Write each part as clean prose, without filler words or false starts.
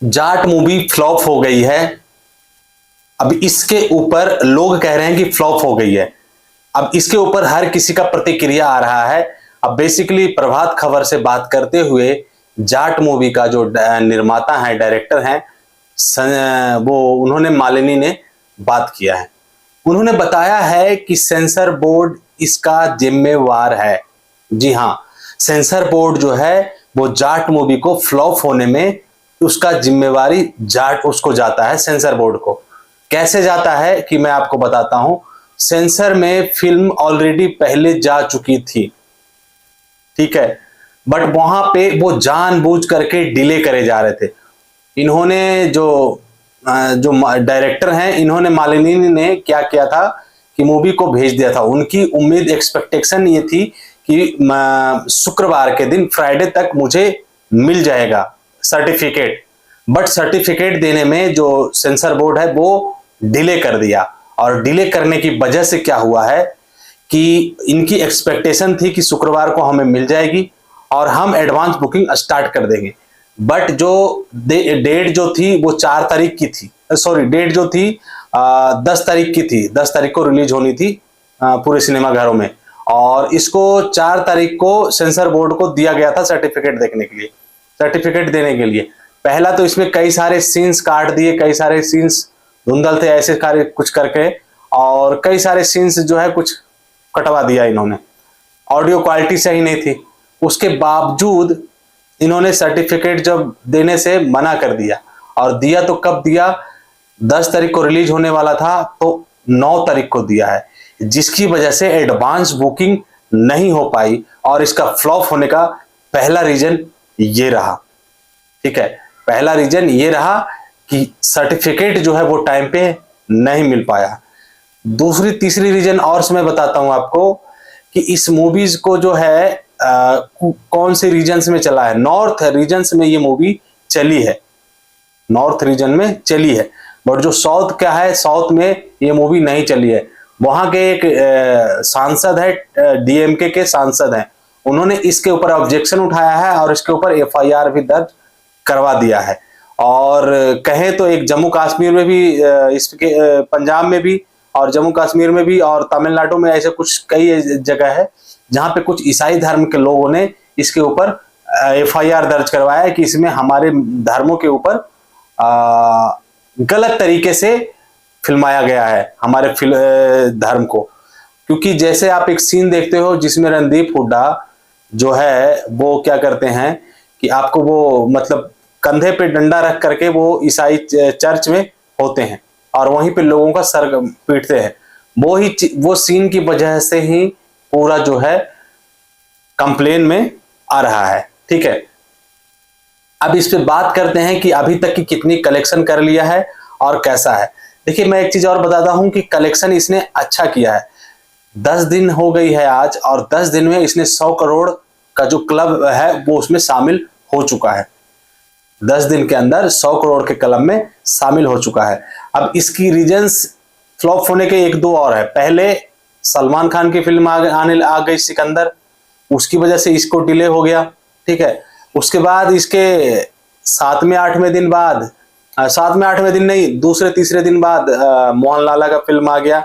Jat movie flop हो गई है। अब इसके ऊपर लोग कह रहे हैं कि फ्लॉप हो गई है। अब इसके ऊपर हर किसी का प्रतिक्रिया आ रहा है। अब बेसिकली प्रभात खबर से बात करते हुए जाट मूवी का जो निर्माता है, डायरेक्टर हैं, वो उन्होंने मालिनी ने बात किया है। उन्होंने बताया है कि सेंसर बोर्ड इसका जिम्मेवार है। जी हाँ, सेंसर बोर्ड जो है वो जाट मूवी को फ्लॉप होने में उसका जिम्मेवारी जाट उसको जाता है, सेंसर बोर्ड को। कैसे जाता है कि मैं आपको बताता हूं। सेंसर में फिल्म ऑलरेडी पहले जा चुकी थी, ठीक है, बट वहां पे वो जानबूझ करके डिले करे जा रहे थे। इन्होंने जो जो डायरेक्टर हैं, इन्होंने मालिनी ने क्या किया था कि मूवी को भेज दिया था। उनकी उम्मीद, एक्सपेक्टेशन ये थी कि शुक्रवार के दिन, फ्राइडे तक मुझे मिल जाएगा सर्टिफिकेट। बट सर्टिफिकेट देने में जो सेंसर बोर्ड है वो डिले कर दिया। और डिले करने की वजह से क्या हुआ है कि इनकी एक्सपेक्टेशन थी कि शुक्रवार को हमें मिल जाएगी और हम एडवांस बुकिंग स्टार्ट कर देंगे। बट जो डेट जो थी वो 4 तारीख की थी, सॉरी, डेट जो थी 10 तारीख की थी। 10 तारीख को रिलीज होनी थी पूरे सिनेमा घरों में, और इसको 4 तारीख को सेंसर बोर्ड को दिया गया था सर्टिफिकेट देखने के लिए, सर्टिफिकेट देने के लिए। पहला तो इसमें कई सारे सीन्स काट दिए, कई सारे सीन्स धुंधल थे ऐसे कार्य कुछ करके, और कई सारे सीन्स जो है कुछ कटवा दिया इन्होंने। ऑडियो क्वालिटी सही नहीं थी। उसके बावजूद इन्होंने सर्टिफिकेट जब देने से मना कर दिया, और दिया तो कब दिया, 10 तारीख को रिलीज होने वाला था तो 9 तारीख को दिया है, जिसकी वजह से एडवांस बुकिंग नहीं हो पाई। और इसका फ्लॉप होने का पहला रीजन ये रहा, ठीक है, पहला रीजन ये रहा कि सर्टिफिकेट जो है वो टाइम पे नहीं मिल पाया। दूसरी तीसरी रीजन और मैं बताता हूं आपको कि इस मूवीज को जो है कौन से रीजन्स में चला है। नॉर्थ रीजन्स में ये मूवी चली है, नॉर्थ रीजन में चली है। बट जो साउथ क्या है, साउथ में ये मूवी नहीं चली है। वहां के एक सांसद है, डीएमके के सांसद हैं, उन्होंने इसके ऊपर ऑब्जेक्शन उठाया है और इसके ऊपर एफआईआर भी दर्ज करवा दिया है। और कहें तो एक जम्मू कश्मीर में भी, इसके पंजाब में भी और जम्मू कश्मीर में भी और तमिलनाडु में ऐसे कुछ कई जगह है जहां पे कुछ ईसाई धर्म के लोगों ने इसके ऊपर एफआईआर दर्ज करवाया है कि इसमें हमारे धर्मों के ऊपर गलत तरीके से फिल्माया गया है, हमारे धर्म को। क्योंकि जैसे आप एक सीन देखते हो जिसमें रणदीप हुड्डा जो है वो क्या करते हैं कि आपको वो मतलब कंधे पे डंडा रख करके वो ईसाई चर्च में होते हैं और वहीं पे लोगों का सर पीटते हैं। वो सीन की वजह से ही पूरा जो है कंप्लेन में आ रहा है, ठीक है। अब इस पे बात करते हैं कि अभी तक की कितनी कलेक्शन कर लिया है और कैसा है। देखिए, मैं एक चीज और बताता हूं कि कलेक्शन इसने अच्छा किया है। 10 दिन हो गई है आज, और 10 दिन में इसने 100 करोड़ का जो क्लब है वो उसमें शामिल हो चुका है। 10 दिन के अंदर 100 करोड़ के क्लब में शामिल हो चुका है। अब इसकी रीजंस फ्लॉप होने के 1-2 और है। पहले सलमान खान की फिल्म आने आ गई सिकंदर, उसकी वजह से इसको डिले हो गया, ठीक है। उसके बाद इसके 7वें-8वें दिन बाद, 7वें-8वें दिन नहीं, दूसरे तीसरे दिन बाद मोहन लाला का फिल्म आ गया,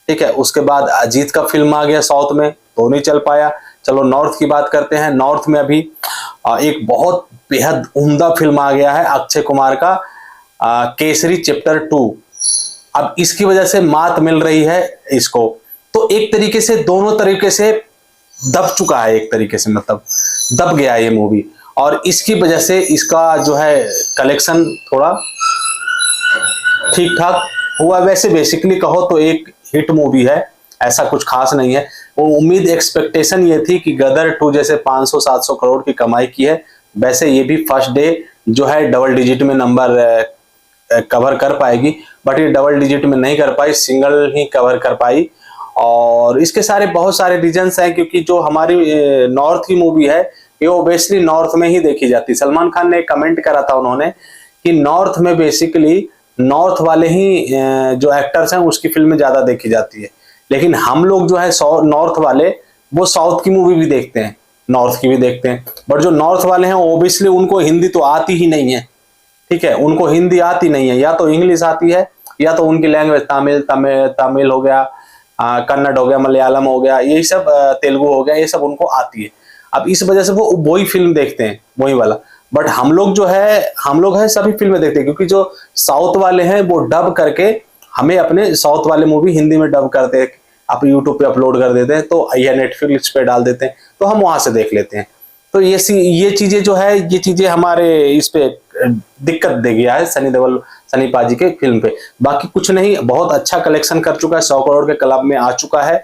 ठीक है। उसके बाद अजीत का फिल्म आ गया साउथ में, तो नहीं चल पाया। चलो नॉर्थ की बात करते हैं। नॉर्थ में अभी एक बहुत बेहद उम्दा फिल्म आ गया है अक्षय कुमार का, केसरी चैप्टर 2। अब इसकी वजह से मात मिल रही है इसको। तो एक तरीके से दोनों तरीके से दब चुका है, एक तरीके से मतलब दब गया ये मूवी, और इसकी वजह से इसका जो है कलेक्शन थोड़ा ठीक ठाक हुआ। वैसे बेसिकली कहो तो एक हिट मूवी है, ऐसा कुछ खास नहीं है। वो उम्मीद, एक्सपेक्टेशन ये थी कि गदर 2 जैसे 500-700 करोड़ की कमाई की है, वैसे ये भी फर्स्ट डे जो है डबल डिजिट में नंबर कवर कर पाएगी। बट ये डबल डिजिट में नहीं कर पाई, सिंगल ही कवर कर पाई। और इसके सारे बहुत सारे रीजंस हैं, क्योंकि जो हमारी नॉर्थ की मूवी है ये ओबियसली नॉर्थ में ही देखी जाती है। सलमान खान ने कमेंट करा था उन्होंने कि नॉर्थ में बेसिकली नॉर्थ वाले ही जो एक्टर्स हैं उसकी फिल्में ज्यादा देखी जाती है। लेकिन हम लोग जो है नॉर्थ वाले वो साउथ की मूवी भी देखते हैं, नॉर्थ की भी देखते हैं। बट जो नॉर्थ वाले हैं ओबियसली उनको हिंदी तो आती ही नहीं है, ठीक है, उनको हिंदी आती नहीं है, या तो इंग्लिश आती है या तो उनकी लैंग्वेज तमिल हो गया, कन्नड़ हो गया, मलयालम हो गया, यही सब, तेलुगु हो गया, ये सब उनको आती है। अब इस वजह से वो वही फिल्म देखते हैं, वही वाला। बट हम लोग जो है, हम लोग है सभी फिल्में देखते हैं, क्योंकि जो साउथ वाले हैं वो डब करके हमें अपने साउथ वाले मूवी हिंदी में डब करते हैं, आप यूट्यूब पे अपलोड कर देते हैं, तो या नेटफ्लिक्स पे डाल देते हैं, तो हम वहां से देख लेते हैं। तो ये चीजें जो है, ये चीजें हमारे इस पे दिक्कत दे गया है सनी पाजी के फिल्म पे। बाकी कुछ नहीं, बहुत अच्छा कलेक्शन कर चुका है, 100 करोड़ के क्लब में आ चुका है।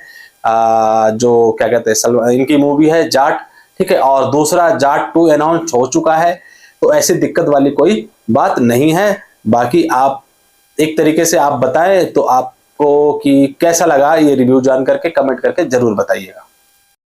जो क्या कहते हैं, इनकी मूवी है जाट, ठीक है, और दूसरा जाट 2 अनाउंस हो चुका है, तो ऐसी दिक्कत वाली कोई बात नहीं है। बाकी आप एक तरीके से आप बताएं तो आपको कि कैसा लगा ये रिव्यू, जान करके कमेंट करके जरूर बताइएगा।